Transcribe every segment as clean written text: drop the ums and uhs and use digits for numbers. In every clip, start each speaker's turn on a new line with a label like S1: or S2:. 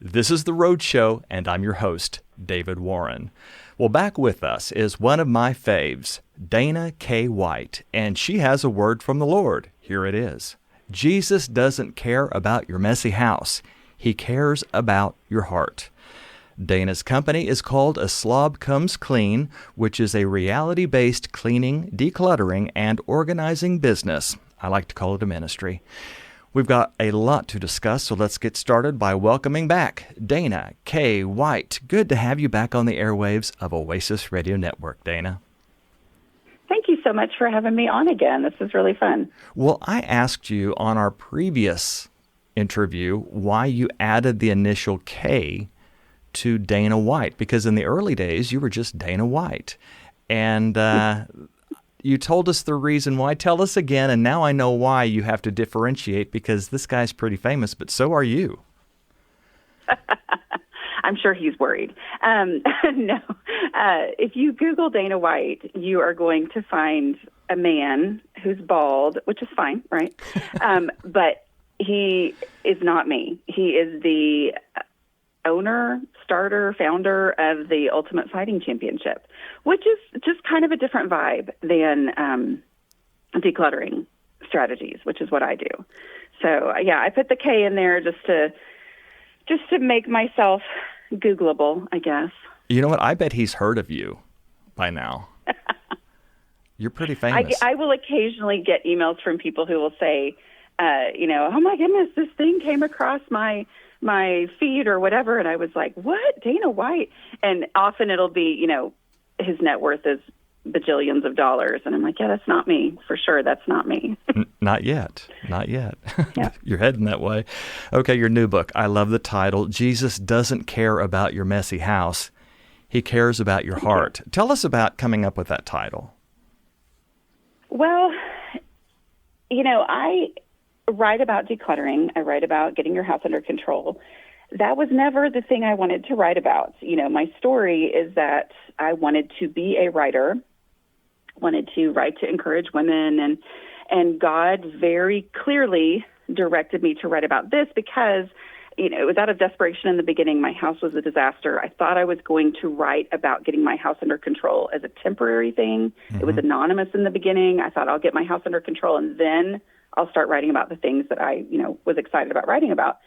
S1: This is The Road Show, and I'm your host, David Warren. Well, back with us is one of my faves, Dana K. White, and she has a word from the Lord. Here it is. Jesus doesn't care about your messy house. He cares about your heart. Dana's company is called A Slob Comes Clean, which is a reality-based cleaning, decluttering, and organizing business. I like to call it a ministry. We've got a lot to discuss, so let's get started by welcoming back Dana K. White. Good to have you back on the airwaves of Oasis Radio Network, Dana.
S2: Thank you so much for having me on again. This is really fun.
S1: Well, I asked you on our previous interview why you added the initial K to Dana White, because in the early days, you were just Dana White. And you told us the reason why. Tell us again, and now I know why you have to differentiate, because this guy's pretty famous, but so are you.
S2: I'm sure he's worried. No. If you Google Dana White, you are going to find a man who's bald, which is fine, right? But he is not me. He is the owner, starter, founder of the Ultimate Fighting Championship, which is just kind of a different vibe than decluttering strategies, which is what I do. So yeah, I put the K in there just to make myself Googleable, I guess.
S1: You know what? I bet he's heard of you by now. You're pretty famous.
S2: I will occasionally get emails from people who will say, oh my goodness, this thing came across my feed or whatever. And I was like, what? Dana White? And often it'll be, his net worth is bajillions of dollars. And I'm like, yeah, that's not me. For sure, that's not me.
S1: Not yet. Not yet.
S2: Yeah.
S1: You're heading that way. Okay, your new book. I love the title. Jesus doesn't care about your messy house. He cares about your heart. Tell us about coming up with that title.
S2: Well, I write about decluttering. I write about getting your house under control. That was never the thing I wanted to write about. My story is that I wanted to be a writer, wanted to write to encourage women, and God very clearly directed me to write about this because, it was out of desperation in the beginning. My house was a disaster. I thought I was going to write about getting my house under control as a temporary thing. Mm-hmm. It was anonymous in the beginning. I thought I'll get my house under control and then I'll start writing about the things that I, was excited about writing about.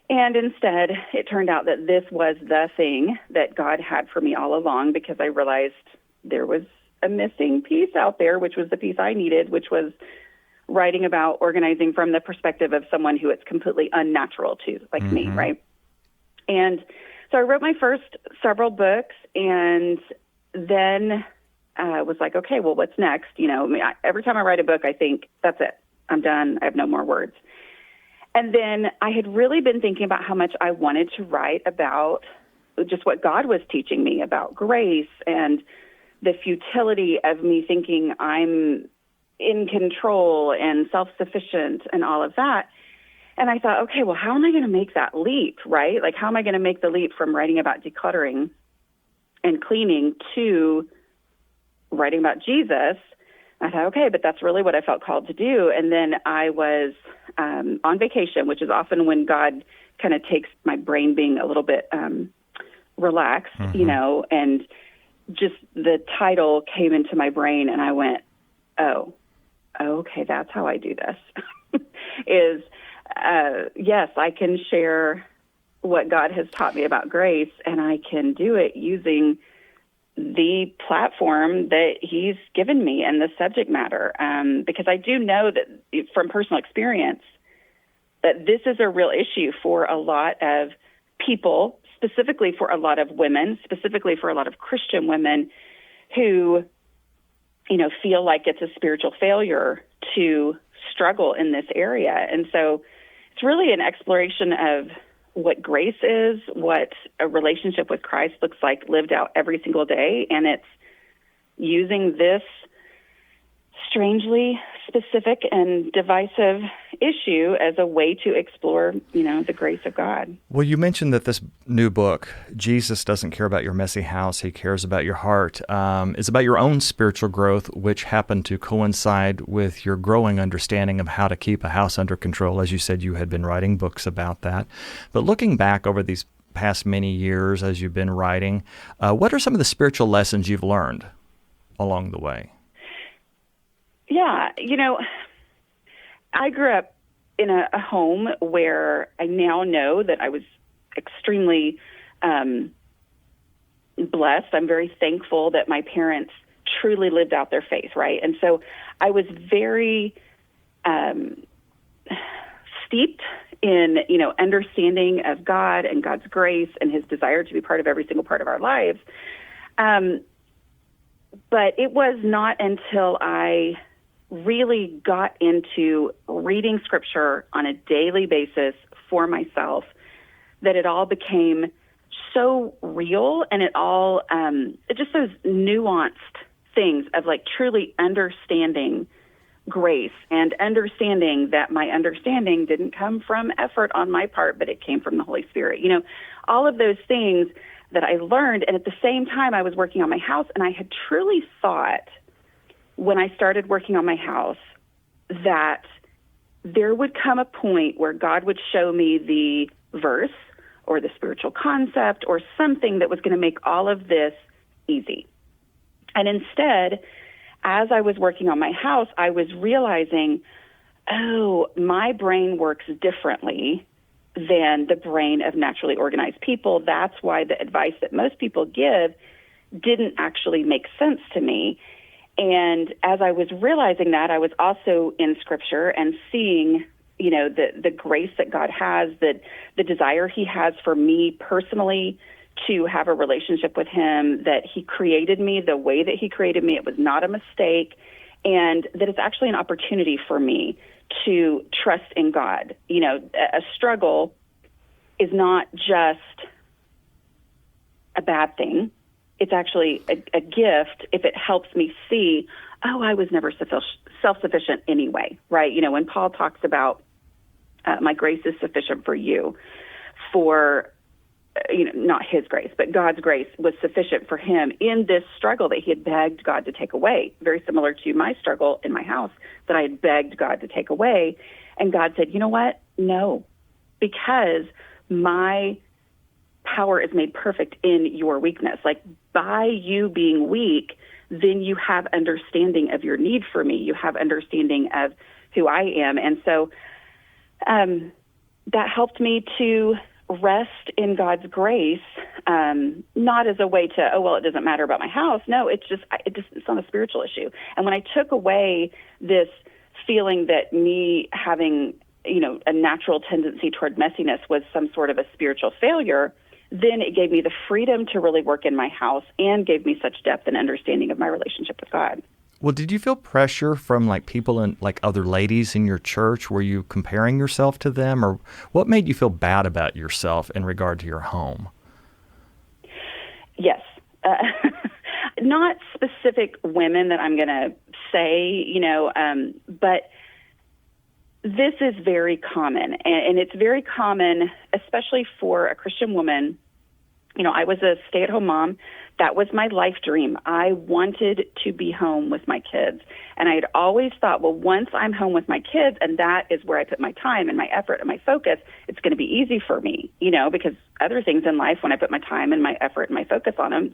S2: And instead, it turned out that this was the thing that God had for me all along, because I realized there was a missing piece out there, which was the piece I needed, which was writing about organizing from the perspective of someone who it's completely unnatural to, like me, right? And so I wrote my first several books, and then was like, okay, well, what's next? Every time I write a book, I think, that's it. I'm done. I have no more words. And then I had really been thinking about how much I wanted to write about just what God was teaching me about grace and the futility of me thinking I'm in control and self-sufficient and all of that. And I thought, okay, well, how am I going to make that leap, right? Like, how am I going to make the leap from writing about decluttering and cleaning to writing about Jesus? I thought, okay, but that's really what I felt called to do. And then I was on vacation, which is often when God kind of takes my brain being a little bit relaxed, and just the title came into my brain, and I went, oh, okay, that's how I do this. Yes, I can share what God has taught me about grace, and I can do it using the platform that he's given me and the subject matter, because I do know that from personal experience that this is a real issue for a lot of people, specifically for a lot of women, specifically for a lot of Christian women who, feel like it's a spiritual failure to struggle in this area. And so it's really an exploration of what grace is, what a relationship with Christ looks like lived out every single day. And it's using this strangely specific and divisive issue as a way to explore, the grace of God.
S1: Well, you mentioned that this new book, Jesus Doesn't Care About Your Messy House, He Cares About Your Heart, is about your own spiritual growth, which happened to coincide with your growing understanding of how to keep a house under control. As you said, you had been writing books about that. But looking back over these past many years as you've been writing, what are some of the spiritual lessons you've learned along the way?
S2: Yeah, I grew up in a home where I now know that I was extremely blessed. I'm very thankful that my parents truly lived out their faith, right? And so I was very steeped in, understanding of God and God's grace and His desire to be part of every single part of our lives. But it was not until I really got into reading Scripture on a daily basis for myself that it all became so real, and it all, just those nuanced things of like truly understanding grace and understanding that my understanding didn't come from effort on my part, but it came from the Holy Spirit. All of those things that I learned, and at the same time I was working on my house, and I had truly thought when I started working on my house that there would come a point where God would show me the verse or the spiritual concept or something that was going to make all of this easy. And instead, as I was working on my house, I was realizing, my brain works differently than the brain of naturally organized people. That's why the advice that most people give didn't actually make sense to me. And as I was realizing that, I was also in Scripture and seeing, the grace that God has, that the desire He has for me personally to have a relationship with Him, that He created me the way that He created me. It was not a mistake, and that it's actually an opportunity for me to trust in God. A struggle is not just a bad thing. It's actually a gift if it helps me see, I was never self-sufficient anyway, right? When Paul talks about my grace is sufficient for you, for, not his grace, but God's grace was sufficient for him in this struggle that he had begged God to take away, very similar to my struggle in my house that I had begged God to take away. And God said, you know what? No, because my power is made perfect in your weakness. Like by you being weak, then you have understanding of your need for me. You have understanding of who I am. And so that helped me to rest in God's grace, not as a way to, it doesn't matter about my house. No, it's not a spiritual issue. And when I took away this feeling that me having, a natural tendency toward messiness was some sort of a spiritual failure, then it gave me the freedom to really work in my house and gave me such depth and understanding of my relationship with God.
S1: Well, did you feel pressure from people and other ladies in your church? Were you comparing yourself to them, or what made you feel bad about yourself in regard to your home?
S2: Yes. Not specific women that I'm going to say, but this is very common, and it's very common, especially for a Christian woman. I was a stay-at-home mom. That was my life dream. I wanted to be home with my kids. And I had always thought, once I'm home with my kids, and that is where I put my time and my effort and my focus, it's going to be easy for me, because other things in life, when I put my time and my effort and my focus on them,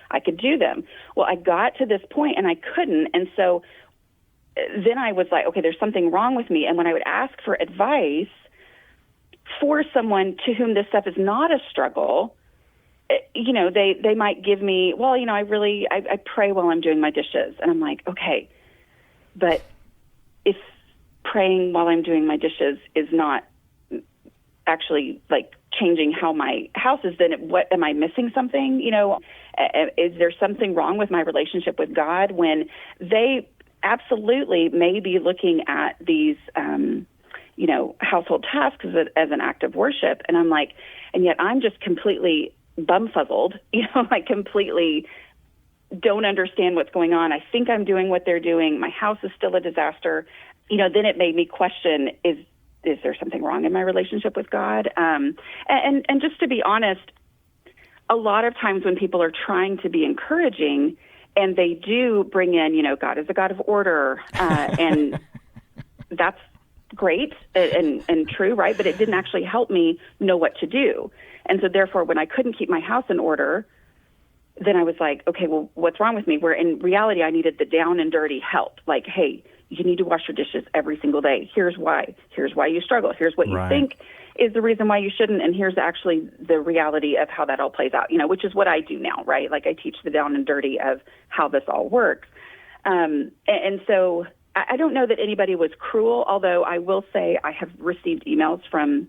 S2: I could do them. Well, I got to this point and I couldn't. And so then I was like, okay, there's something wrong with me. And when I would ask for advice for someone to whom this stuff is not a struggle, they might give me, I pray while I'm doing my dishes. And I'm like, okay, but if praying while I'm doing my dishes is not actually changing how my house is, then what am I missing something? Is there something wrong with my relationship with God when they absolutely may be looking at these, household tasks as an act of worship? And I'm like, and yet I'm just completely bumfuzzled, completely don't understand what's going on. I think I'm doing what they're doing. My house is still a disaster. Then it made me question, is there something wrong in my relationship with God? And just to be honest, a lot of times when people are trying to be encouraging and they do bring in, God is a God of order, and that's great and true, right? But it didn't actually help me know what to do. And so therefore, when I couldn't keep my house in order, then I was like, okay, well, what's wrong with me? Where in reality, I needed the down and dirty help. Like, hey, you need to wash your dishes every single day. Here's why. Here's why you struggle. Here's what you think is the reason why you shouldn't. And here's actually the reality of how that all plays out, which is what I do now, right? Like I teach the down and dirty of how this all works. And so I don't know that anybody was cruel, although I will say I have received emails from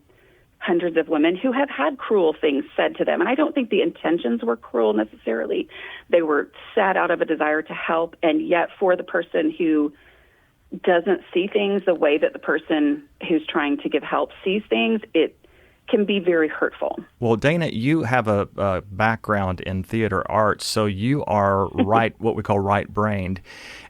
S2: hundreds of women who have had cruel things said to them. And I don't think the intentions were cruel necessarily. They were said out of a desire to help. And yet for the person who doesn't see things the way that the person who's trying to give help sees things, it can be very hurtful.
S1: Well, Dana, you have a background in theater arts, so you are what we call right-brained.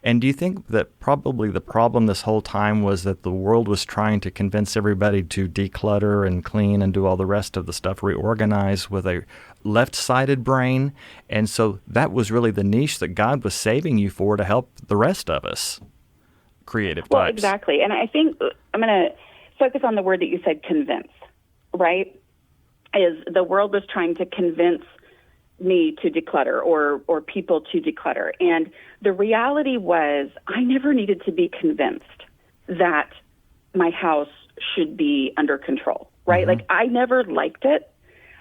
S1: And do you think that probably the problem this whole time was that the world was trying to convince everybody to declutter and clean and do all the rest of the stuff, reorganize with a left-sided brain? And so that was really the niche that God was saving you for to help the rest of us, creative types.
S2: Well, exactly. And I think I'm going to focus on the word that you said, convince. Right? Is the world was trying to convince me to declutter or people to declutter. And the reality was I never needed to be convinced that my house should be under control, right?
S1: Mm-hmm.
S2: Like I never liked it.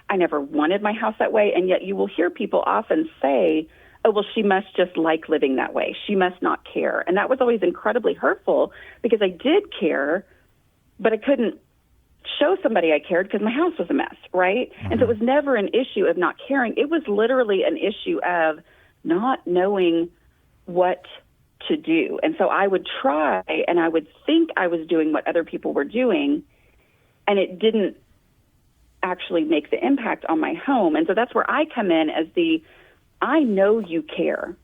S2: I never wanted my house that way. And yet you will hear people often say, oh, well, she must just like living that way. She must not care. And that was always incredibly hurtful because I did care, but I couldn't show somebody I cared because my house was a mess, right? Mm-hmm. And so it was never an issue of not caring. It was literally an issue of not knowing what to do. And so I would try and I would think I was doing what other people were doing, and it didn't actually make the impact on my home. And so that's where I come in as I know you care,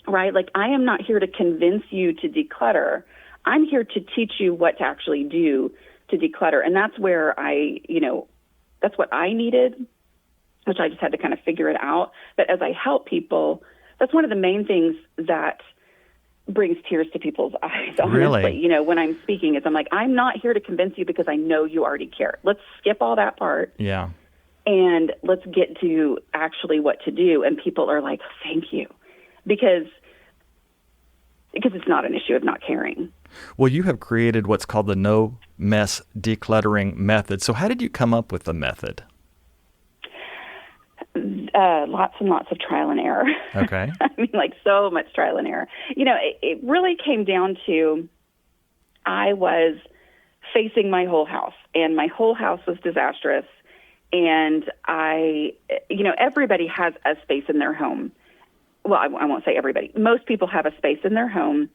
S2: right? Like I am not here to convince you to declutter. I'm here to teach you what to actually do to declutter. And that's where that's what I needed, which I just had to kind of figure it out. But as I help people, that's one of the main things that brings tears to people's eyes, honestly.
S1: Really?
S2: When I'm speaking, is I'm like, I'm not here to convince you because I know you already care. Let's skip all that part.
S1: Yeah.
S2: And let's get to actually what to do. And people are like, thank you. Because it's not an issue of not caring.
S1: Well, you have created what's called the no mess decluttering method. So how did you come up with the method?
S2: Lots and lots of trial and error.
S1: Okay.
S2: I mean, like so much trial and error. It really came down to I was facing my whole house, and my whole house was disastrous. And everybody has a space in their home. Well, I won't say everybody. Most people have a space in their home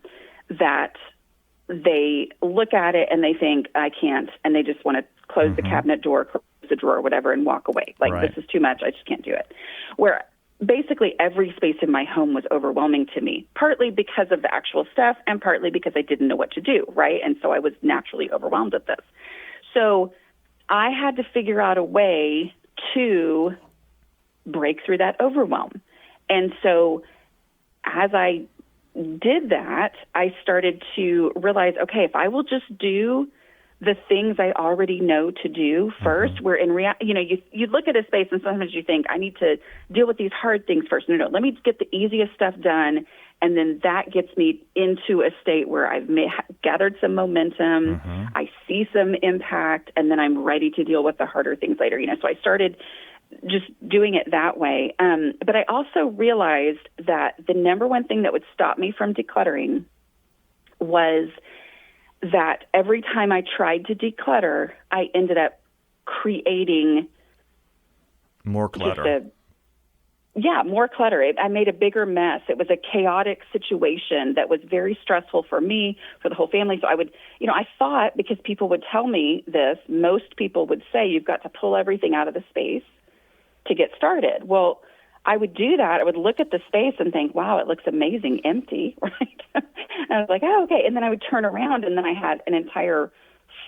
S2: that they look at it and they think, I can't, and they just want to close mm-hmm. the cabinet door, close the drawer, whatever, and walk away. Like, This is too much. I just can't do it. Where basically every space in my home was overwhelming to me, partly because of the actual stuff and partly because I didn't know what to do, right? And so I was naturally overwhelmed at this. So I had to figure out a way to break through that overwhelm. And so as I did that, I started to realize, okay, if I will just do the things I already know to do first, mm-hmm. where in reality, you look at a space and sometimes you think, I need to deal with these hard things first. No, let me get the easiest stuff done. And then that gets me into a state where I've gathered some momentum, mm-hmm. I see some impact, and then I'm ready to deal with the harder things later. So I started just doing it that way. But I also realized that the number one thing that would stop me from decluttering was that every time I tried to declutter, I ended up creating
S1: more clutter.
S2: More clutter. I made a bigger mess. It was a chaotic situation that was very stressful for me, for the whole family. So I would, I thought, because people would tell me this, most people would say, you've got to pull everything out of the space to get started. Well, I would do that. I would look at the space and think, wow, it looks amazing empty, right? And I was like, oh, okay. And then I would turn around, and then I had an entire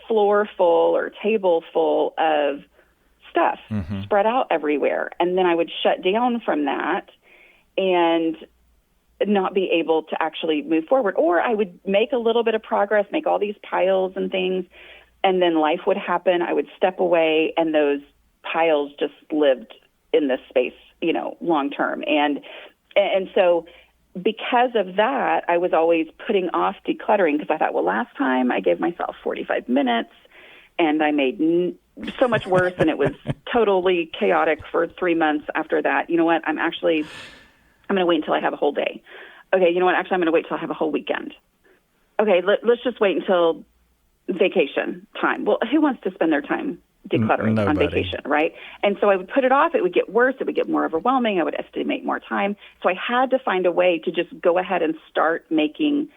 S2: floor full or table full of stuff spread out everywhere. And then I would shut down from that and not be able to actually move forward. Or I would make a little bit of progress, make all these piles and things, and then life would happen. I would step away, and those piles just lived in this space, long term. And so because of that, I was always putting off decluttering, because I thought, well, last time I gave myself 45 minutes and I made so much worse, and it was totally chaotic for 3 months after that. You know what? I'm going to wait until I have a whole day. Okay, you know what? Actually, I'm going to wait till I have a whole weekend. Okay, let's just wait until vacation time. Well, who wants to spend their time decluttering on vacation, right? And so I would put it off. It would get worse. It would get more overwhelming. I would estimate more time. So I had to find a way to just go ahead and start making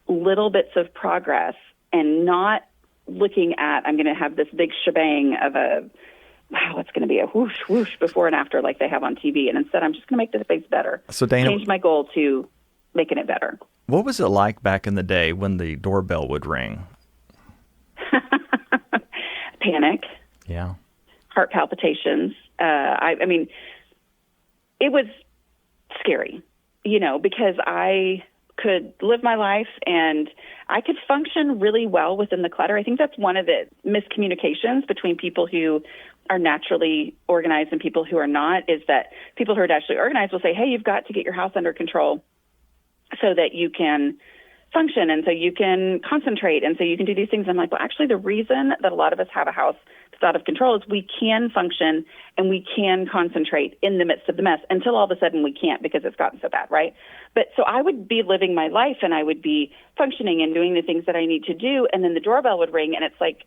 S2: little bits of progress and not looking at, I'm going to have this big shebang of it's going to be a whoosh, whoosh before and after like they have on TV. And instead, I'm just going to make the space better.
S1: So Dana,
S2: change my goal to making it better.
S1: What was it like back in the day when the doorbell would ring?
S2: Panic.
S1: Yeah.
S2: Heart palpitations. I mean, it was scary, because I could live my life and I could function really well within the clutter. I think that's one of the miscommunications between people who are naturally organized and people who are not, is that people who are naturally organized will say, hey, you've got to get your house under control so that you can function and so you can concentrate and so you can do these things. I'm like, well, actually, the reason that a lot of us have a house that's out of control is we can function and we can concentrate in the midst of the mess until all of a sudden we can't because it's gotten so bad, right? But so I would be living my life and I would be functioning and doing the things that I need to do, and then the doorbell would ring and it's like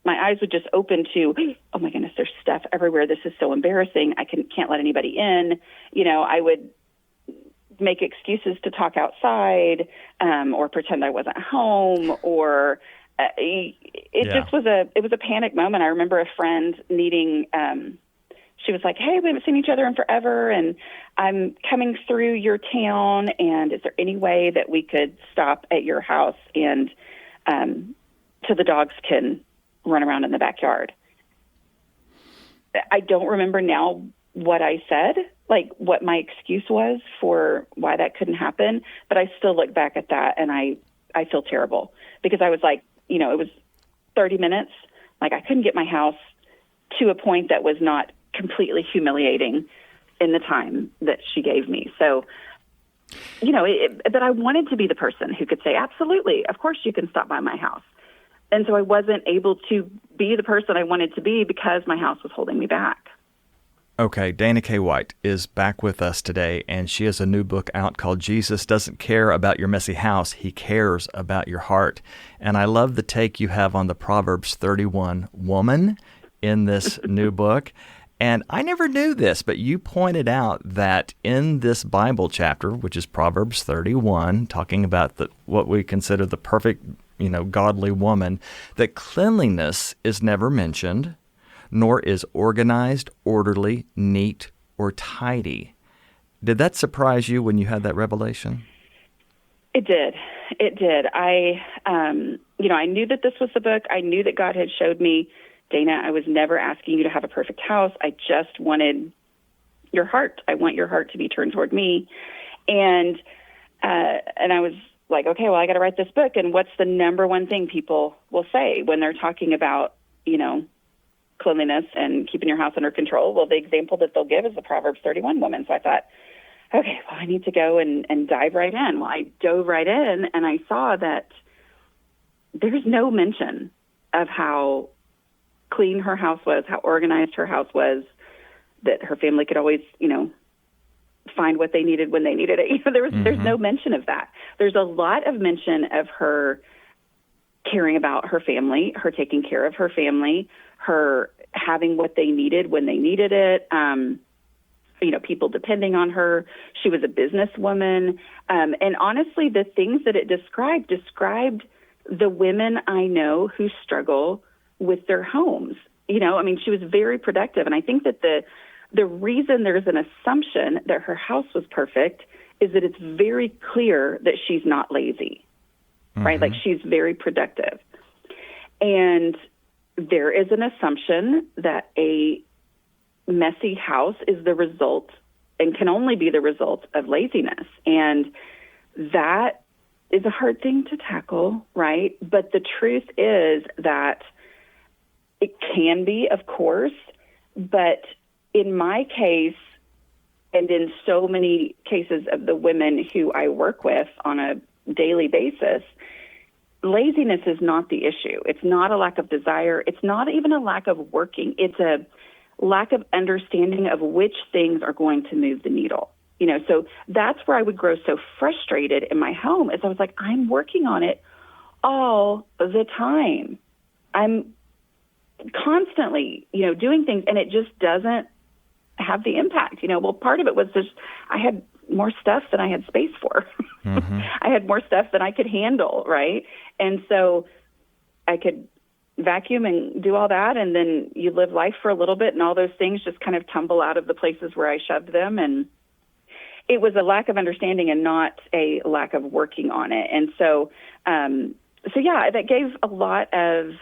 S2: my eyes would just open to, oh my goodness, there's stuff everywhere. This is so embarrassing. I can't let anybody in. I would make excuses to talk outside, or pretend I wasn't home, or it was a panic moment. I remember a friend needing, she was like, hey, we haven't seen each other in forever, and I'm coming through your town, and is there any way that we could stop at your house and so the dogs can run around in the backyard? I don't remember now what I said, like what my excuse was for why that couldn't happen. But I still look back at that and I feel terrible because I was like, it was 30 minutes. Like I couldn't get my house to a point that was not completely humiliating in the time that she gave me. So, but I wanted to be the person who could say, absolutely, of course you can stop by my house. And so I wasn't able to be the person I wanted to be because my house was holding me back.
S1: Okay, Dana K. White is back with us today, and she has a new book out called Jesus Doesn't Care About Your Messy House. He Cares About Your Heart. And I love the take you have on the Proverbs 31 woman in this new book. And I never knew this, but you pointed out that in this Bible chapter, which is Proverbs 31, talking about what we consider the perfect, godly woman, that cleanliness is never mentioned, nor is organized, orderly, neat, or tidy. Did that surprise you when you had that revelation?
S2: It did. I knew that this was the book. I knew that God had showed me, Dana, I was never asking you to have a perfect house. I just wanted your heart. I want your heart to be turned toward me. And I was like, okay, well, I got to write this book. And what's the number one thing people will say when they're talking about, cleanliness and keeping your house under control? Well, the example that they'll give is the Proverbs 31 woman. So I thought, okay, well, I need to go and dive right in. Well, I dove right in and I saw that there's no mention of how clean her house was, how organized her house was, that her family could always, find what they needed when they needed it. There's no mention of that. There's a lot of mention of her caring about her family, her taking care of her family, her having what they needed when they needed it, people depending on her. She was a businesswoman. And honestly, the things that it described the women I know who struggle with their homes. She was very productive. And I think that the reason there's an assumption that her house was perfect is that it's very clear that she's not lazy, right? Like she's very productive. And there is an assumption that a messy house is the result and can only be the result of laziness. And that is a hard thing to tackle, right? But the truth is that it can be, of course, but in my case, and in so many cases of the women who I work with on a daily basis, laziness is not the issue. It's not a lack of desire. It's not even a lack of working. It's a lack of understanding of which things are going to move the needle. So that's where I would grow so frustrated in my home, is I was like, I'm working on it all the time. I'm constantly, doing things, and it just doesn't have the impact. Well, part of it was just I had more stuff than I had space for. I had more stuff than I could handle, right? And so I could vacuum and do all that, and then you live life for a little bit, and all those things just kind of tumble out of the places where I shoved them. And it was a lack of understanding and not a lack of working on it. And so, yeah, that gave a lot of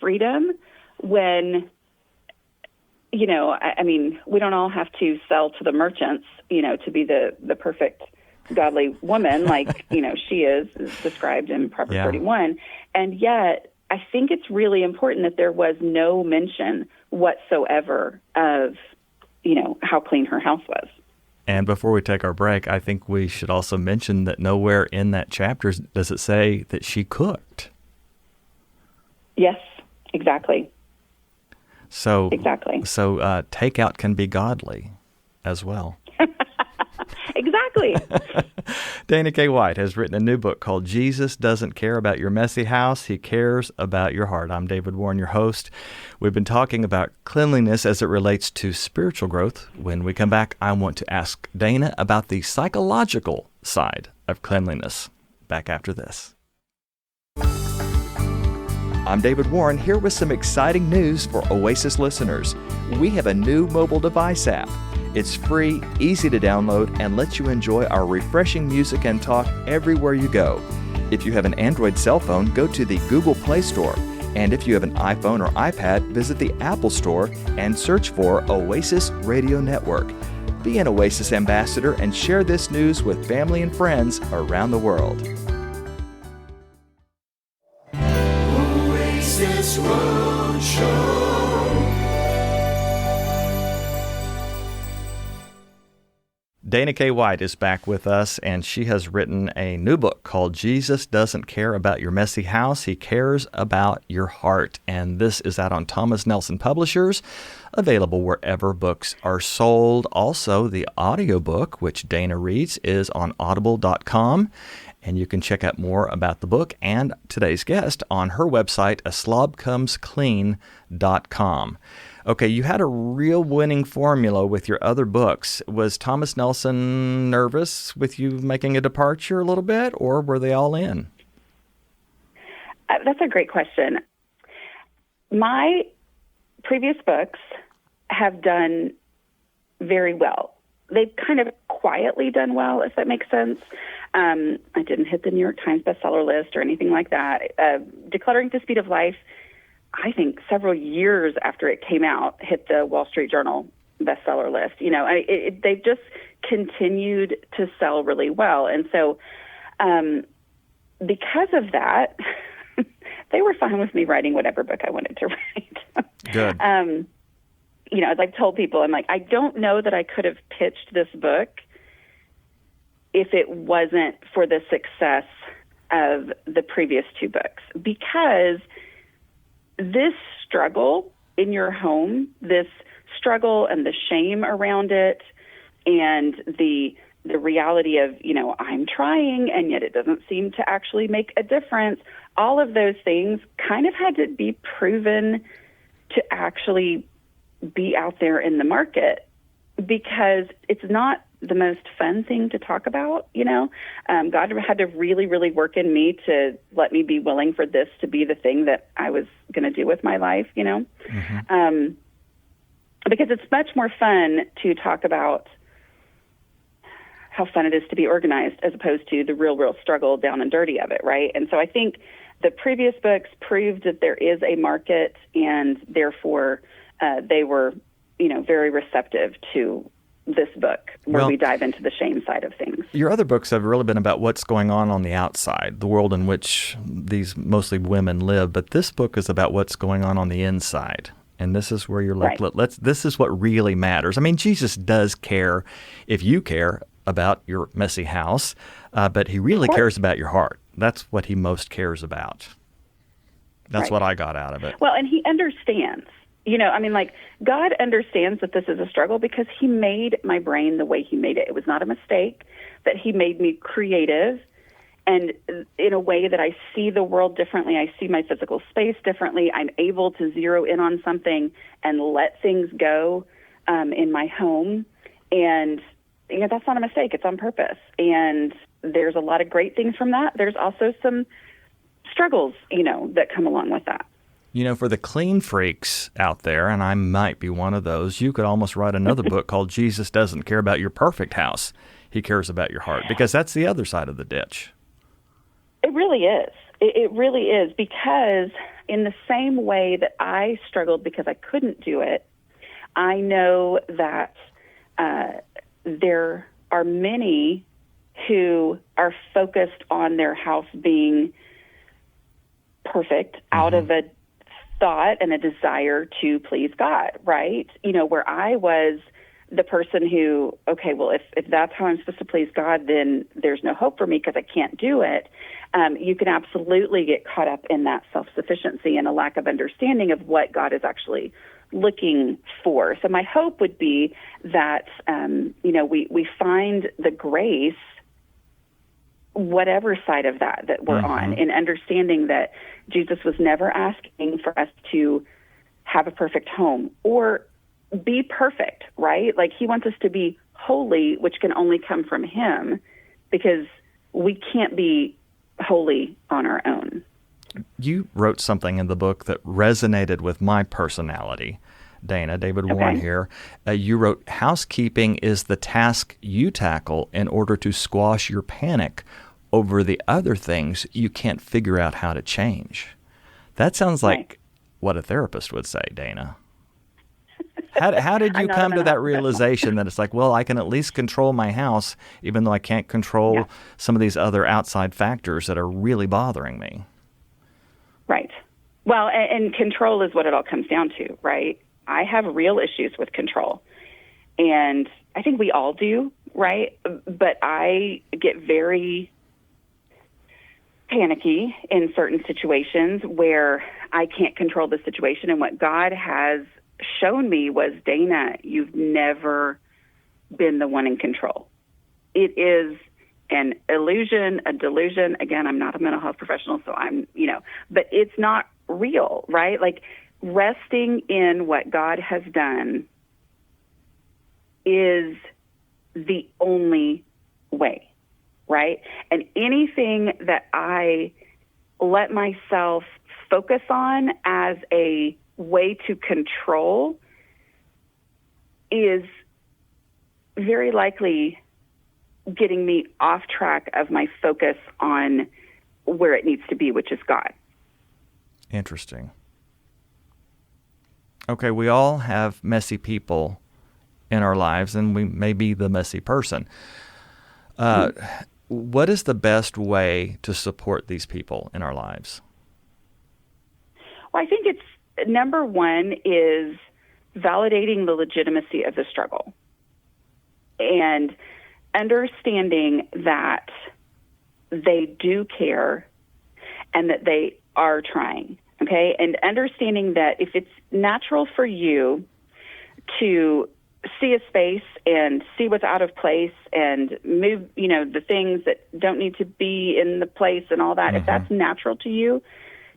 S2: freedom when, I mean, we don't all have to sell to the merchants, to be the perfect godly woman like, she is described in Proverbs 31. And yet, I think it's really important that there was no mention whatsoever of, how clean her house was.
S1: And before we take our break, I think we should also mention that nowhere in that chapter does it say that she cooked.
S2: Yes, exactly.
S1: So takeout can be godly as well.
S2: Exactly.
S1: Dana K. White has written a new book called Jesus Doesn't Care About Your Messy House. He Cares About Your Heart. I'm David Warren, your host. We've been talking about cleanliness as it relates to spiritual growth. When we come back, I want to ask Dana about the psychological side of cleanliness. Back after this. I'm David Warren, here with some exciting news for Oasis listeners. We have a new mobile device app. It's free, easy to download, and lets you enjoy our refreshing music and talk everywhere you go. If you have an Android cell phone, go to the Google Play Store. And if you have an iPhone or iPad, visit the Apple Store and search for Oasis Radio Network. Be an Oasis ambassador and share this news with family and friends around the world.
S3: Oasis Roadshow.
S1: Dana K. White is back with us, and she has written a new book called Jesus Doesn't Care About Your Messy House. He Cares About Your Heart. And this is out on Thomas Nelson Publishers, available wherever books are sold. Also, the audiobook, which Dana reads, is on audible.com. And you can check out more about the book and today's guest on her website, aslobcomesclean.com. Okay, you had a real winning formula with your other books. Was Thomas Nelson nervous with you making a departure a little bit, or were they all in?
S2: That's a great question. My previous books have done very well. They've kind of quietly done well, if that makes sense. I didn't hit the New York Times bestseller list or anything like that. Decluttering at the Speed of Life, I think several years after it came out, hit the Wall Street Journal bestseller list. They've just continued to sell really well. And so because of that, they were fine with me writing whatever book I wanted to write.
S1: Good.
S2: As I've told people, I'm like, I don't know that I could have pitched this book if it wasn't for the success of the previous two books, because this struggle in your home, this struggle and the shame around it, and the reality of, I'm trying and yet it doesn't seem to actually make a difference, all of those things kind of had to be proven to actually be out there in the market, because it's not the most fun thing to talk about, God had to really, really work in me to let me be willing for this to be the thing that I was going to do with my life, because it's much more fun to talk about how fun it is to be organized as opposed to the real struggle down and dirty of it, right? And so I think the previous books proved that there is a market, and therefore they were, very receptive to this book where we dive into the shame side of things.
S1: Your other books have really been about what's going on the outside, the world in which these mostly women live, but this book is about what's going on the inside. And this is where you're like, this is what really matters. I mean, Jesus does care if you care about your messy house, but he really cares about your heart. That's what he most cares about. That's what I got out of it.
S2: Well, and he understands. God understands that this is a struggle because he made my brain the way he made it. It was not a mistake that he made me creative and in a way that I see the world differently. I see my physical space differently. I'm able to zero in on something and let things go in my home. And, that's not a mistake. It's on purpose. And there's a lot of great things from that. There's also some struggles, that come along with that.
S1: For the clean freaks out there, and I might be one of those, you could almost write another book called Jesus Doesn't Care About Your Perfect House. He cares about your heart, because that's the other side of the ditch.
S2: It really is. It really is, because in the same way that I struggled because I couldn't do it, I know that there are many who are focused on their house being perfect out of a thought and a desire to please God, right? Where I was the person who, okay, well, if that's how I'm supposed to please God, then there's no hope for me because I can't do it. You can absolutely get caught up in that self-sufficiency and a lack of understanding of what God is actually looking for. So my hope would be that, we find the grace, whatever side of that we're on, in understanding that Jesus was never asking for us to have a perfect home or be perfect, right? Like he wants us to be holy, which can only come from him, because we can't be holy on our own.
S1: You wrote something in the book that resonated with my personality, Dana, David Warren here. You wrote, housekeeping is the task you tackle in order to squash your panic over the other things you can't figure out how to change. That sounds like what a therapist would say, Dana. How did you come to that realization that it's like, well, I can at least control my house, even though I can't control some of these other outside factors that are really bothering me? Right.
S2: Well, and control is what it all comes down to, right? I have real issues with control, and I think we all do, right? But I get very panicky in certain situations where I can't control the situation. And what God has shown me was, Dana, you've never been the one in control. It is an illusion, a delusion. Again, I'm not a mental health professional, so but it's not real, right? Like resting in what God has done is the only way, right? And anything that I let myself focus on as a way to control is very likely getting me off track of my focus on where it needs to be, which is God.
S1: Interesting. Okay, we all have messy people in our lives, and we may be the messy person. What is the best way to support these people in our lives?
S2: Well, I think it's number one is validating the legitimacy of the struggle and understanding that they do care and that they are trying, okay? And understanding that if it's natural for you to see a space and see what's out of place and move, the things that don't need to be in the place and all that, if that's natural to you,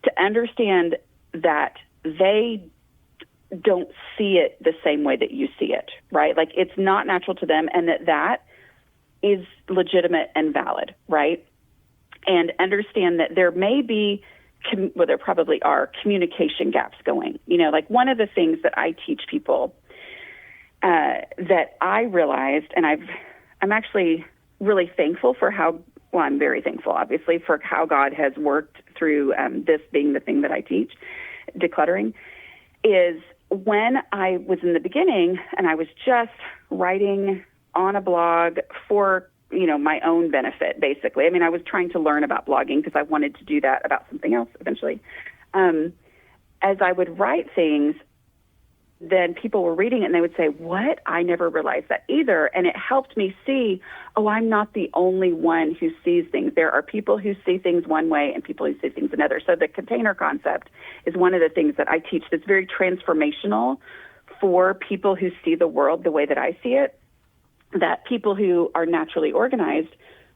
S2: to understand that they don't see it the same way that you see it, right? Like it's not natural to them, and that is legitimate and valid, right? And understand that there may be, there probably are communication gaps going. Like one of the things that I teach people that I realized, and I'm actually really thankful for I'm very thankful, obviously, for how God has worked through this being the thing that I teach, decluttering, is when I was in the beginning and I was just writing on a blog for, my own benefit, basically. I mean, I was trying to learn about blogging because I wanted to do that about something else eventually. As I would write things, then people were reading it and they would say, what? I never realized that either. And it helped me see, I'm not the only one who sees things. There are people who see things one way and people who see things another. So the container concept is one of the things that I teach that's very transformational for people who see the world the way that I see it, that people who are naturally organized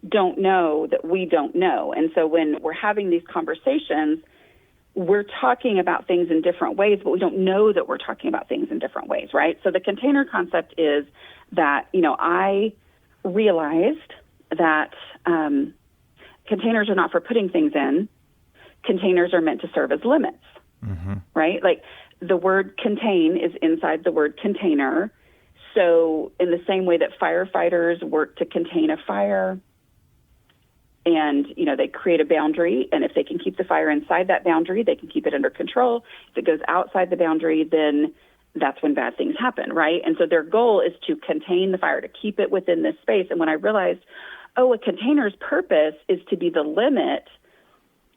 S2: don't know that we don't know. And so when we're having these conversations, we're talking about things in different ways, but we don't know that we're talking about things in different ways, right? So the container concept is that, I realized that containers are not for putting things in. Containers are meant to serve as limits, right? Like the word contain is inside the word container. So in the same way that firefighters work to contain a fire, and, they create a boundary, and if they can keep the fire inside that boundary, they can keep it under control. If it goes outside the boundary, then that's when bad things happen, right? And so their goal is to contain the fire, to keep it within this space. And when I realized, a container's purpose is to be the limit,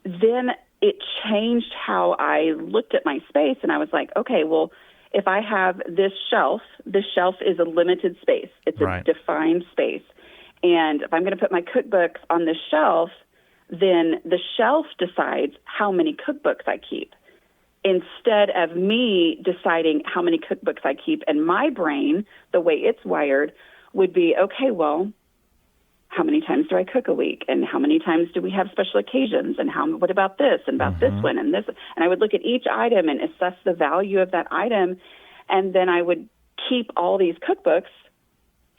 S2: then it changed how I looked at my space, and I was like, okay, well, if I have this shelf is a limited space. It's a defined space. And if I'm going to put my cookbooks on the shelf, then the shelf decides how many cookbooks I keep, instead of me deciding how many cookbooks I keep. And my brain, the way it's wired, would be, okay, well, how many times do I cook a week? And how many times do we have special occasions? And what about this and about this one and this? And I would look at each item and assess the value of that item. And then I would keep all these cookbooks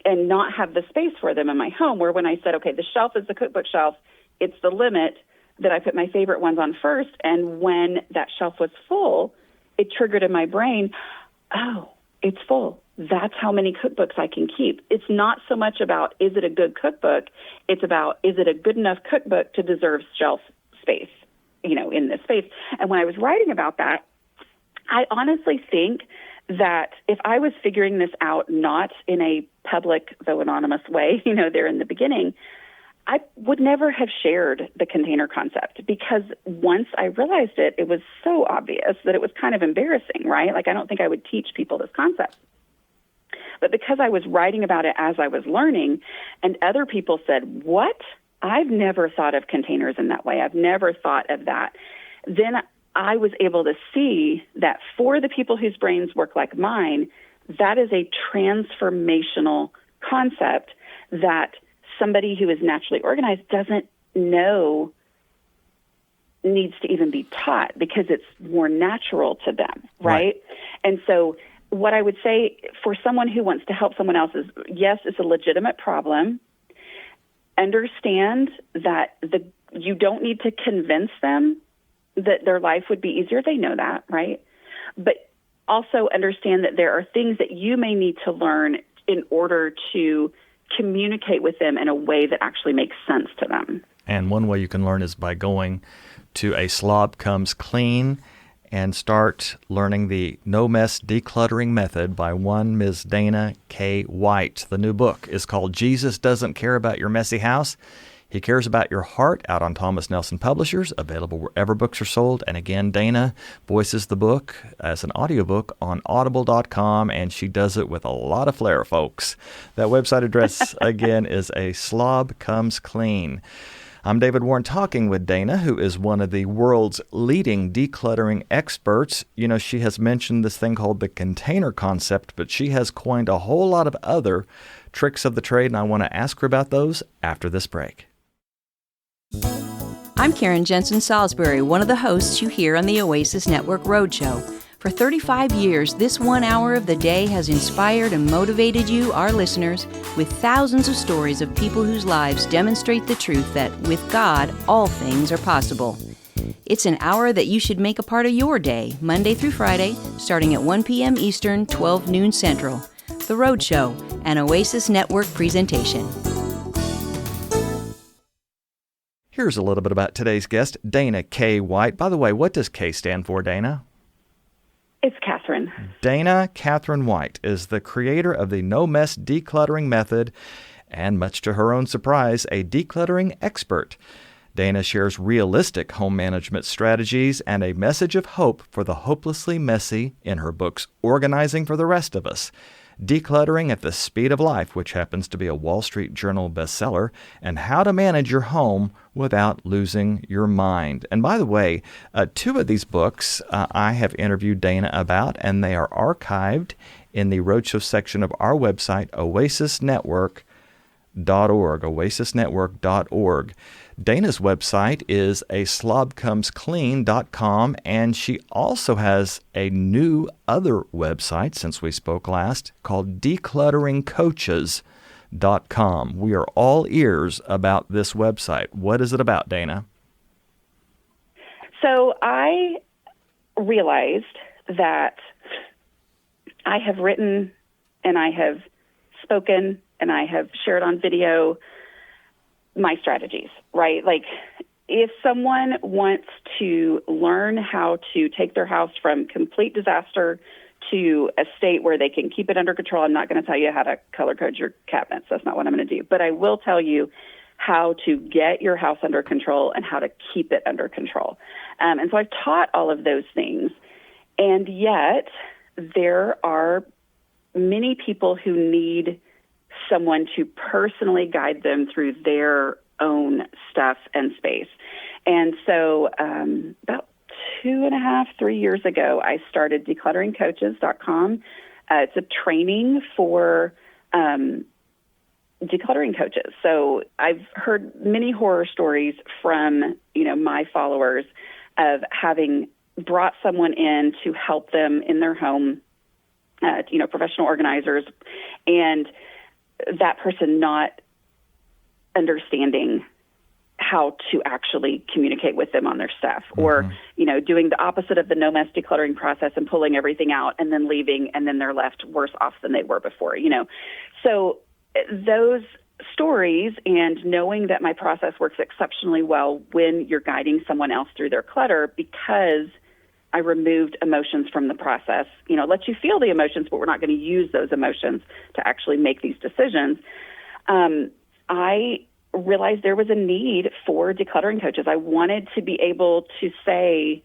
S2: and not have the space for them in my home, where when I said, okay, the shelf is the cookbook shelf, it's the limit, that I put my favorite ones on first. And when that shelf was full, it triggered in my brain, it's full. That's how many cookbooks I can keep. It's not so much about, is it a good cookbook? It's about, is it a good enough cookbook to deserve shelf space, in this space? And when I was writing about that, I honestly think that if I was figuring this out, not in a public, though anonymous way, there in the beginning, I would never have shared the container concept, because once I realized it, it was so obvious that it was kind of embarrassing, right? Like, I don't think I would teach people this concept. But because I was writing about it as I was learning, and other people said, what? I've never thought of containers in that way. I've never thought of that. Then I was able to see that for the people whose brains work like mine, that is a transformational concept that somebody who is naturally organized doesn't know needs to even be taught, because it's more natural to them, right? And so what I would say for someone who wants to help someone else is, yes, it's a legitimate problem. Understand that you don't need to convince them that their life would be easier. They know that, right? But also understand that there are things that you may need to learn in order to communicate with them in a way that actually makes sense to them.
S1: And one way you can learn is by going to a Slob Comes Clean and start learning the No Mess Decluttering Method by one Ms. Dana K. White. The new book is called Jesus Doesn't Care About Your Messy House. He Cares About Your Heart, out on Thomas Nelson Publishers, available wherever books are sold. And again, Dana voices the book as an audiobook on audible.com, and she does it with a lot of flair, folks. That website address, again, is a Slob Comes Clean. I'm David Warren, talking with Dana, who is one of the world's leading decluttering experts. She has mentioned this thing called the container concept, but she has coined a whole lot of other tricks of the trade, and I want to ask her about those after this break.
S4: I'm Karen Jensen Salisbury, one of the hosts you hear on the Oasis Network Roadshow. For 35 years, this 1 hour of the day has inspired and motivated you, our listeners, with thousands of stories of people whose lives demonstrate the truth that with God, all things are possible. It's an hour that you should make a part of your day, Monday through Friday, starting at 1 p.m. Eastern, 12 noon Central. The Roadshow, an Oasis Network presentation.
S1: Here's a little bit about today's guest, Dana K. White. By the way, what does K stand for, Dana?
S2: It's Catherine.
S1: Dana Catherine White is the creator of the No Mess Decluttering Method and, much to her own surprise, a decluttering expert. Dana shares realistic home management strategies and a message of hope for the hopelessly messy in her books Organizing for the Rest of Us, Decluttering at the Speed of Life, which happens to be a Wall Street Journal bestseller, and How to Manage Your Home Without Losing Your Mind. And by the way, two of these books I have interviewed Dana about, and they are archived in the Roadshow section of our website, oasisnetwork.org. Dana's website is aslobcomesclean.com, and she also has a new other website since we spoke last called declutteringcoaches.com. We are all ears about this website. What is it about, Dana?
S2: So I realized that I have written and I have spoken and I have shared on video my strategies, right? Like, if someone wants to learn how to take their house from complete disaster to a state where they can keep it under control, I'm not going to tell you how to color code your cabinets. That's not what I'm going to do. But I will tell you how to get your house under control and how to keep it under control. And so I've taught all of those things. And yet there are many people who need someone to personally guide them through their own stuff and space. And so about 2.5, 3 years ago, I started declutteringcoaches.com. It's a training for decluttering coaches. So I've heard many horror stories from, my followers of having brought someone in to help them in their home, professional organizers, and that person not understanding how to actually communicate with them on their stuff, or, doing the opposite of the no mess decluttering process and pulling everything out and then leaving, and then they're left worse off than they were before, So those stories, and knowing that my process works exceptionally well when you're guiding someone else through their clutter, because I removed emotions from the process, lets you feel the emotions, but we're not going to use those emotions to actually make these decisions. I realized there was a need for decluttering coaches. I wanted to be able to say,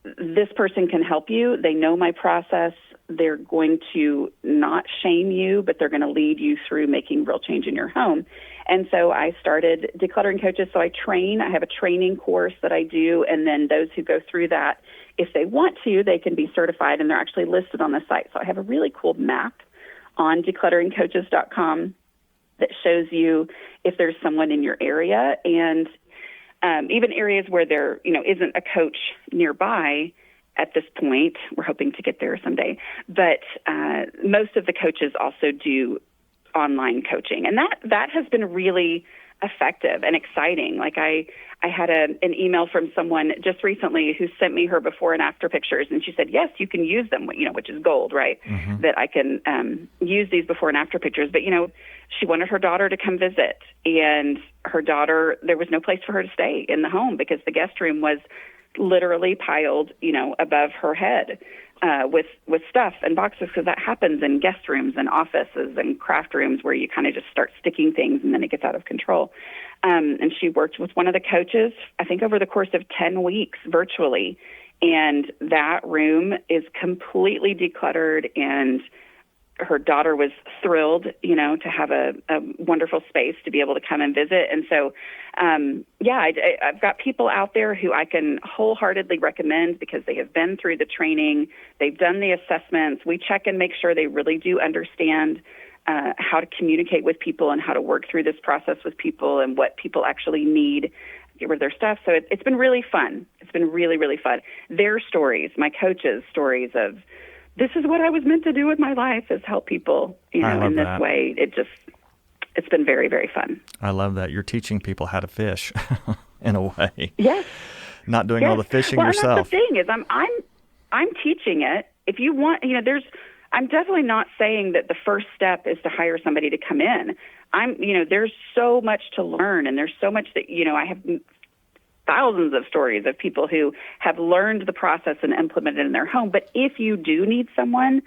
S2: this person can help you. They know my process. They're going to not shame you, but they're going to lead you through making real change in your home. And so I started Decluttering Coaches. So I have a training course that I do, and then those who go through that, if they want to, they can be certified, and they're actually listed on the site. So I have a really cool map on declutteringcoaches.com that shows you if there's someone in your area, and even areas where there, isn't a coach nearby at this point. We're hoping to get there someday. But most of the coaches also do online coaching, and that has been really effective and exciting. Like I had an email from someone just recently who sent me her before and after pictures, and she said, yes, you can use them, which is gold, right? Mm-hmm. That I can use these before and after pictures. But, she wanted her daughter to come visit, and her daughter, there was no place for her to stay in the home because the guest room was literally piled, above her head with stuff and boxes, because that happens in guest rooms and offices and craft rooms where you kind of just start sticking things and then it gets out of control. And she worked with one of the coaches, I think over the course of 10 weeks virtually, and that room is completely decluttered, and her daughter was thrilled, to have a wonderful space to be able to come and visit. And so, I've got people out there who I can wholeheartedly recommend because they have been through the training. They've done the assessments. We check and make sure they really do understand how to communicate with people and how to work through this process with people and what people actually need to get rid of their stuff. So it's been really fun. It's been really, really fun. Their stories, my coaches' stories of, this is what I was meant to do with my life, is help people, in this way. It's been very, very fun.
S1: I love that. You're teaching people how to fish in a way.
S2: Yes.
S1: Not doing all the fishing yourself.
S2: And that's the thing is I'm teaching it. If you want, there's I'm definitely not saying that the first step is to hire somebody to come in. There's so much to learn, and there's so much that, I have thousands of stories of people who have learned the process and implemented it in their home. But if you do need someone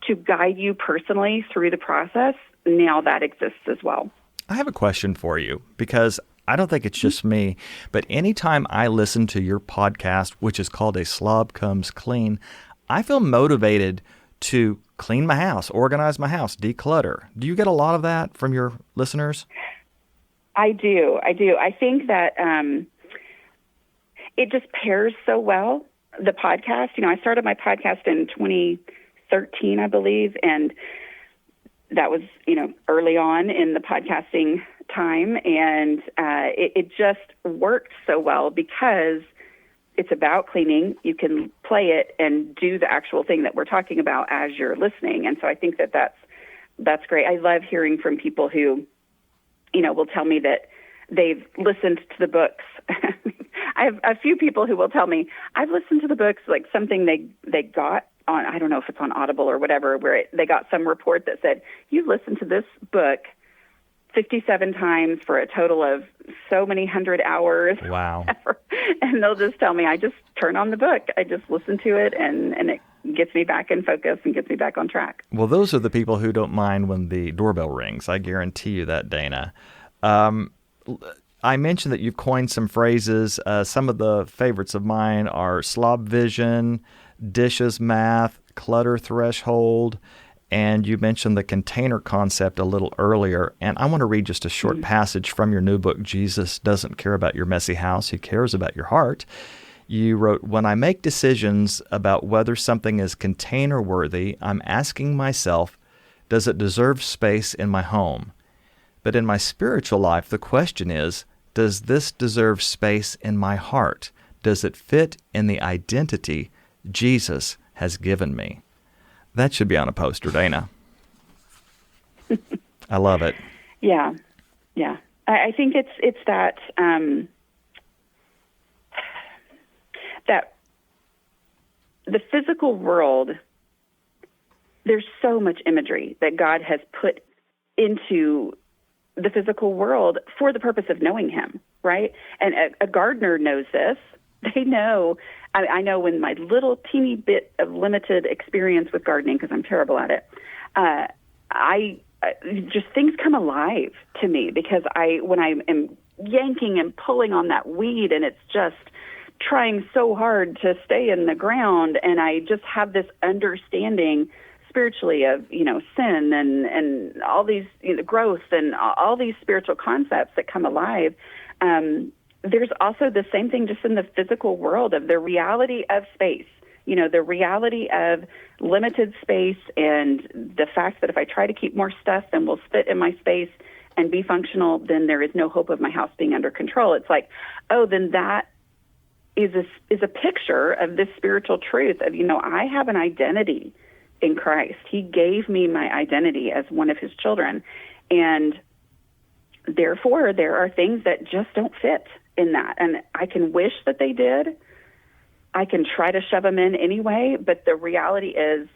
S2: to guide you personally through the process, now that exists as well.
S1: I have a question for you, because I don't think it's just me, but anytime I listen to your podcast, which is called A Slob Comes Clean, I feel motivated to clean my house, organize my house, declutter. Do you get a lot of that from your listeners?
S2: I do. I think that it just pairs so well, the podcast. I started my podcast in 2013, I believe, and that was, early on in the podcasting time, and it just worked so well because it's about cleaning. You can play it and do the actual thing that we're talking about as you're listening, and so I think that that's great. I love hearing from people who, will tell me that they've listened to the books. I have a few people who will tell me, I've listened to the books, like something they got on, I don't know if it's on Audible or whatever, where they got some report that said, you've listened to this book 57 times for a total of so many hundred hours.
S1: Wow.
S2: And they'll just tell me, I just turn on the book. I just listen to it, and it gets me back in focus and gets me back on track.
S1: Well, those are the people who don't mind when the doorbell rings. I guarantee you that, Dana. I mentioned that you've coined some phrases. Some of the favorites of mine are slob vision, dishes math, clutter threshold, and you mentioned the container concept a little earlier. And I want to read just a short passage from your new book, Jesus Doesn't Care About Your Messy House, He Cares About Your Heart. You wrote, when I make decisions about whether something is container worthy, I'm asking myself, does it deserve space in my home? But in my spiritual life, the question is, does this deserve space in my heart? Does it fit in the identity Jesus has given me? That should be on a poster, Dana. I love it.
S2: Yeah. I think it's that that the physical world. There's so much imagery that God has put into the physical world for the purpose of knowing Him, right? And a gardener knows this. They know. I know when my little teeny bit of limited experience with gardening, because I'm terrible at it, I just things come alive to me because when I am yanking and pulling on that weed and it's just trying so hard to stay in the ground, and I just have this understanding spiritually of, sin and all these growth and all these spiritual concepts that come alive. There's also the same thing just in the physical world of the reality of space, the reality of limited space and the fact that if I try to keep more stuff than will fit in my space and be functional, then there is no hope of my house being under control. It's like, oh, then that is a picture of this spiritual truth of, I have an identity in Christ. He gave me my identity as one of His children. And therefore, there are things that just don't fit in that. And I can wish that they did. I can try to shove them in anyway, but the reality is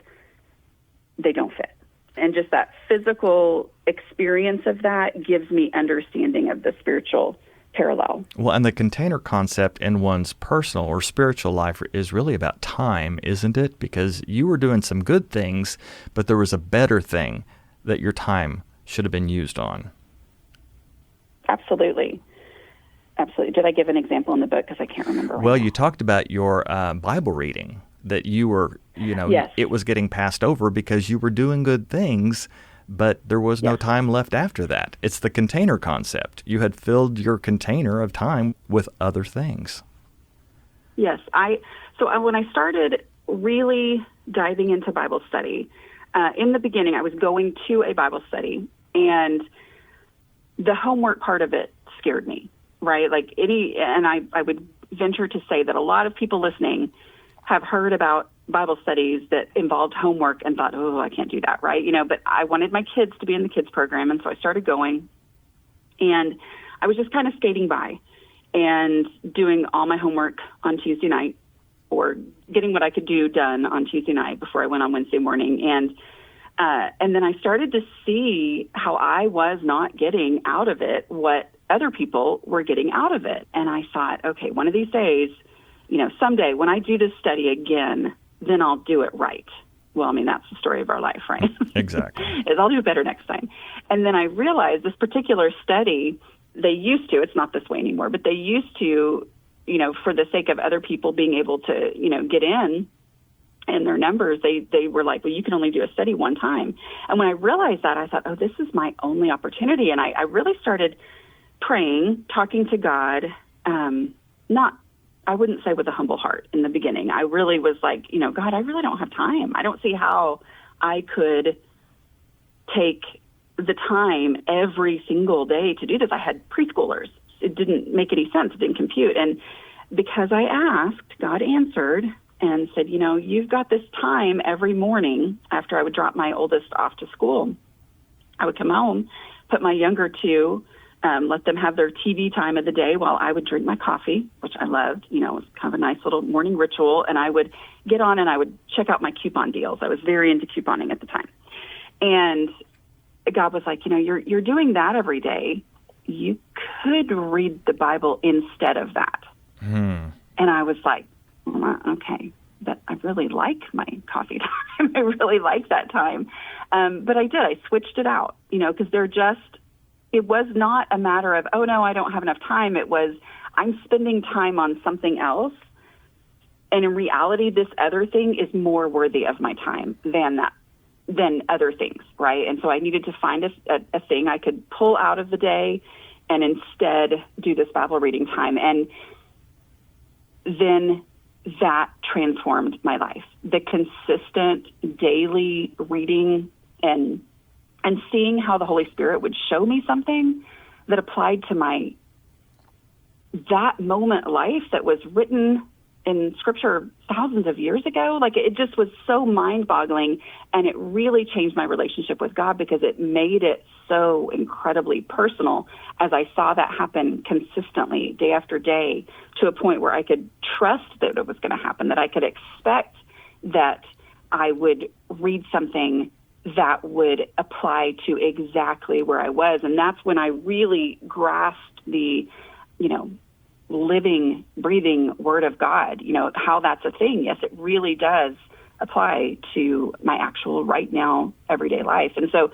S2: they don't fit. And just that physical experience of that gives me understanding of the spiritual parallel.
S1: Well, and the container concept in one's personal or spiritual life is really about time, isn't it? Because you were doing some good things, but there was a better thing that your time should have been used on.
S2: Absolutely. Did I give an example in the book? Because I can't remember.
S1: Well, you talked about your Bible reading, that you were,
S2: Yes.
S1: It was getting passed over because you were doing good things, but there was no time left after that. It's the container concept. You had filled your container of time with other things.
S2: Yes. When I started really diving into Bible study, in the beginning, I was going to a Bible study, and the homework part of it scared me, right? I would venture to say that a lot of people listening have heard about Bible studies that involved homework and thought, oh, I can't do that, right? But I wanted my kids to be in the kids program, and so I started going, and I was just kind of skating by and doing all my homework on Tuesday night, or getting what I could do done on Tuesday night before I went on Wednesday morning. And And then I started to see how I was not getting out of it what other people were getting out of it. And I thought, okay, one of these days, someday when I do this study again, then I'll do it right. Well, I mean, that's the story of our life, right?
S1: Exactly.
S2: Is I'll do it better next time. And then I realized this particular study, they used to, it's not this way anymore, but they used to, for the sake of other people being able to, get in and their numbers, they were like, well, you can only do a study one time. And when I realized that, I thought, oh, this is my only opportunity. And I really started praying, talking to God, I wouldn't say with a humble heart in the beginning. I really was like, God, I really don't have time. I don't see how I could take the time every single day to do this. I had preschoolers. It didn't make any sense. It didn't compute. And because I asked, God answered and said, you've got this time every morning after I would drop my oldest off to school. I would come home, put my younger two, let them have their TV time of the day while I would drink my coffee, which I loved. It was kind of a nice little morning ritual. And I would get on and I would check out my coupon deals. I was very into couponing at the time. And God was like, you're doing that every day. You could read the Bible instead of that. And I was like, okay, but I really like my coffee time. I really like that time. But I did. I switched it out, because it was not a matter of, oh, no, I don't have enough time. It was, I'm spending time on something else. And in reality, this other thing is more worthy of my time than other things, right? And so I needed to find a thing I could pull out of the day and instead do this Bible reading time. And then that transformed my life. The consistent daily reading and seeing how the Holy Spirit would show me something that applied to that moment life that was written in Scripture thousands of years ago. Like, it just was so mind-boggling, and it really changed my relationship with God because it made it so incredibly personal as I saw that happen consistently day after day to a point where I could trust that it was going to happen, that I could expect that I would read something that would apply to exactly where I was. And that's when I really grasped the, living, breathing Word of God, how that's a thing. Yes, it really does apply to my actual right now everyday life. And so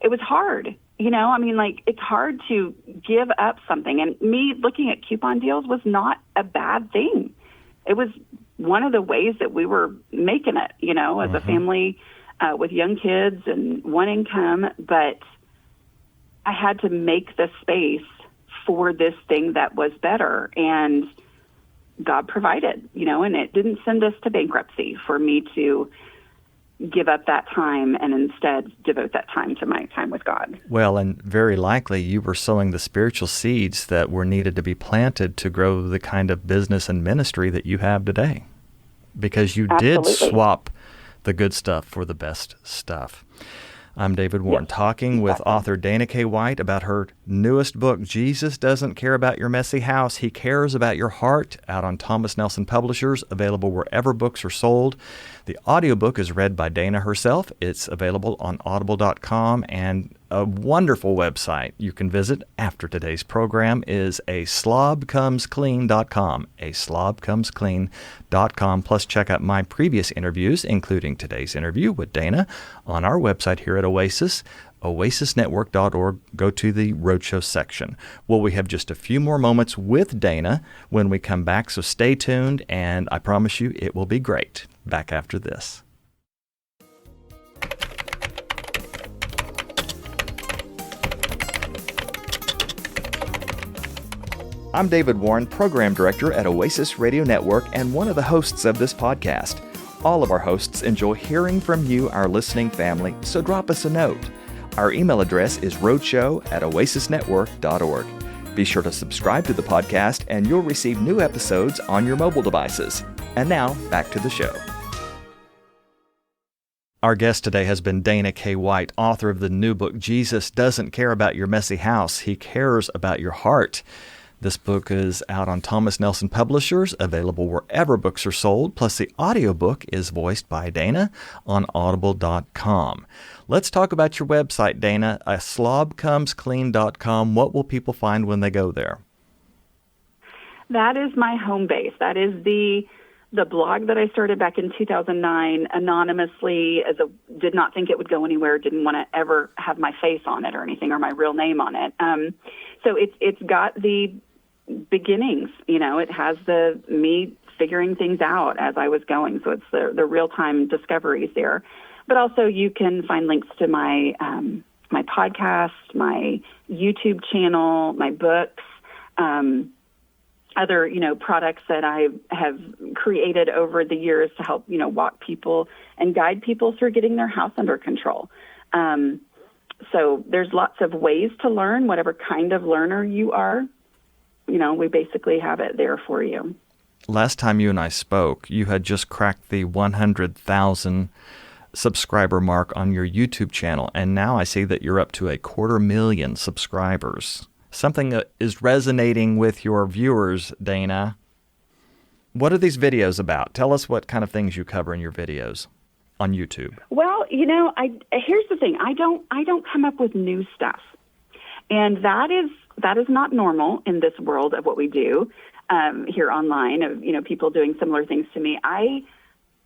S2: it was hard, it's hard to give up something. And me looking at coupon deals was not a bad thing. It was one of the ways that we were making it, as a family with young kids and one income. But I had to make the space for this thing that was better. And God provided, and it didn't send us to bankruptcy for me to give up that time and instead devote that time to my time with God.
S1: Well, and very likely you were sowing the spiritual seeds that were needed to be planted to grow the kind of business and ministry that you have today, because you did swap the good stuff for the best stuff. I'm David Warren, talking with author Dana K. White about her newest book, Jesus Doesn't Care About Your Messy House. He Cares About Your Heart, out on Thomas Nelson Publishers, available wherever books are sold. The audiobook is read by Dana herself. It's available on audible.com, and a wonderful website you can visit after today's program is aslobcomesclean.com, aslobcomesclean.com. Plus, check out my previous interviews, including today's interview with Dana, on our website here at Oasis, oasisnetwork.org. Go to the Roadshow section. Well, we have just a few more moments with Dana when we come back, so stay tuned, and I promise you it will be great. Back after this. I'm David Warren, Program Director at Oasis Radio Network and one of the hosts of this podcast. All of our hosts enjoy hearing from you, our listening family, so drop us a note. Our email address is roadshow@oasisnetwork.org. Be sure to subscribe to the podcast and you'll receive new episodes on your mobile devices. And now, back to the show. Our guest today has been Dana K. White, author of the new book, Jesus Doesn't Care About Your Messy House. He Cares About Your Heart. This book is out on Thomas Nelson Publishers, available wherever books are sold, plus the audiobook is voiced by Dana on audible.com. Let's talk about your website, Dana, slobcomesclean.com. What will people find when they go there?
S2: That is my home base. That is the blog that I started back in 2009 anonymously, did not think it would go anywhere, didn't want to ever have my face on it or anything or my real name on it. So it's got the beginnings, it has me figuring things out as I was going. So it's the real-time discoveries there. But also you can find links to my podcast, my YouTube channel, my books, other, products that I have created over the years to help, walk people and guide people through getting their house under control. So there's lots of ways to learn, whatever kind of learner you are. We basically have it there for you.
S1: Last time you and I spoke, you had just cracked the 100,000 subscriber mark on your YouTube channel, and now I see that you're up to 250,000 subscribers. Something that is resonating with your viewers, Dana. What are these videos about? Tell us what kind of things you cover in your videos on YouTube.
S2: Well, here's the thing. I don't come up with new stuff, and that is not normal in this world of what we do here online. Of people doing similar things to me.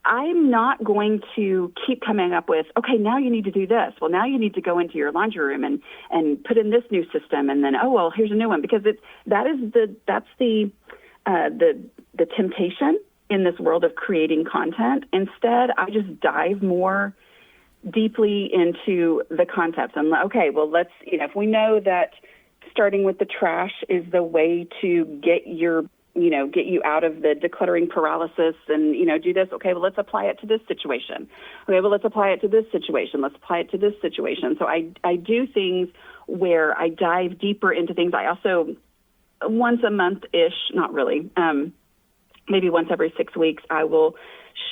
S2: I'm not going to keep coming up with, okay, now you need to do this. Well, now you need to go into your laundry room and put in this new system, and then here's a new one, because that's the temptation in this world of creating content. Instead, I just dive more deeply into the concepts. I'm like, okay, well, let's if we know that starting with the trash is the way to get you out of the decluttering paralysis and, do this. Okay, well, let's apply it to this situation. Okay, well, let's apply it to this situation. Let's apply it to this situation. So I do things where I dive deeper into things. I also, once a month-ish, not really, maybe once every 6 weeks, I will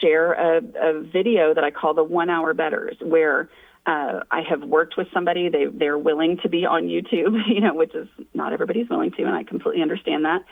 S2: share a video that I call the 1 Hour Betters, where I have worked with somebody. They're willing to be on YouTube, which is not everybody's willing to, and I completely understand that,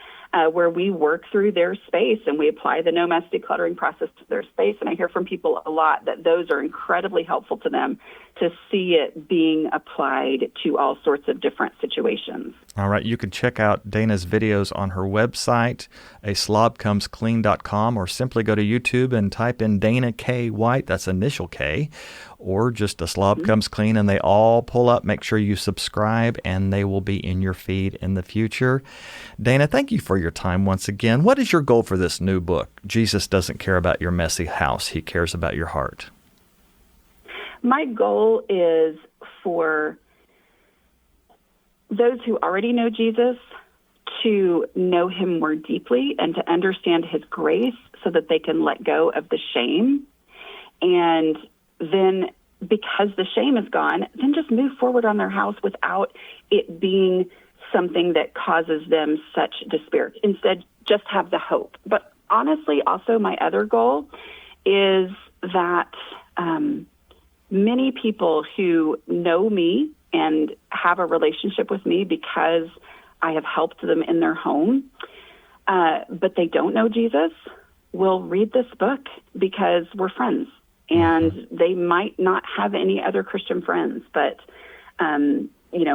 S2: where we work through their space and we apply the no mess decluttering process to their space. And I hear from people a lot that those are incredibly helpful to them to see it being applied to all sorts of different situations.
S1: All right. You can check out Dana's videos on her website, slobcomesclean.com, or simply go to YouTube and type in Dana K. White, that's initial K, or just a Slob Comes Clean, and they all pull up. Make sure you subscribe, and they will be in your feed in the future. Dana, thank you for your time once again. What is your goal for this new book? Jesus doesn't care about your messy house. He cares about your heart.
S2: My goal is for those who already know Jesus to know him more deeply and to understand his grace so that they can let go of the shame. And then because the shame is gone, then just move forward on their house without it being something that causes them such despair. Instead, just have the hope. But honestly, also my other goal is that many people who know me and have a relationship with me because I have helped them in their home, but they don't know Jesus, will read this book because we're friends. And they might not have any other Christian friends, but,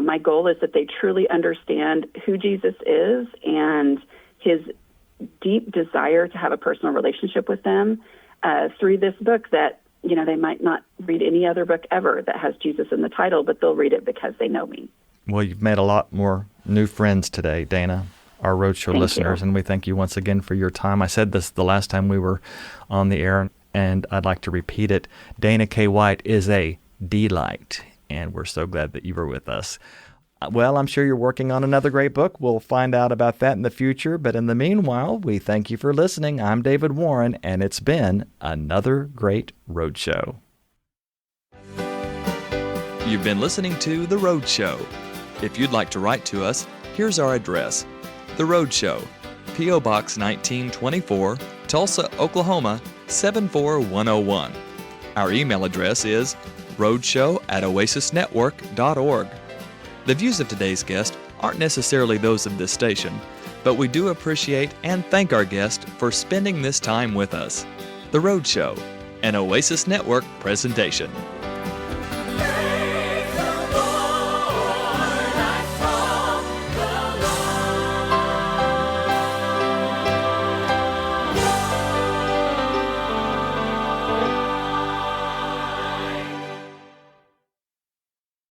S2: my goal is that they truly understand who Jesus is and his deep desire to have a personal relationship with them through this book that, they might not read any other book ever that has Jesus in the title, but they'll read it because they know me.
S1: Well, you've made a lot more new friends today, Dana, our Roadshow listeners, and we thank you once again for your time. I said this the last time we were on the air, and I'd like to repeat it. Dana K. White is a delight, and we're so glad that you were with us. Well, I'm sure you're working on another great book. We'll find out about that in the future. But in the meanwhile, we thank you for listening. I'm David Warren, and it's been another great Roadshow. You've been listening to The Roadshow. If you'd like to write to us, here's our address. The Roadshow, P.O. Box 1924, Tulsa, Oklahoma, 74101. Our email address is roadshow@oasisnetwork.org. The views of today's guest aren't necessarily those of this station, but we do appreciate and thank our guest for spending this time with us. The Road Show, an Oasis Network presentation.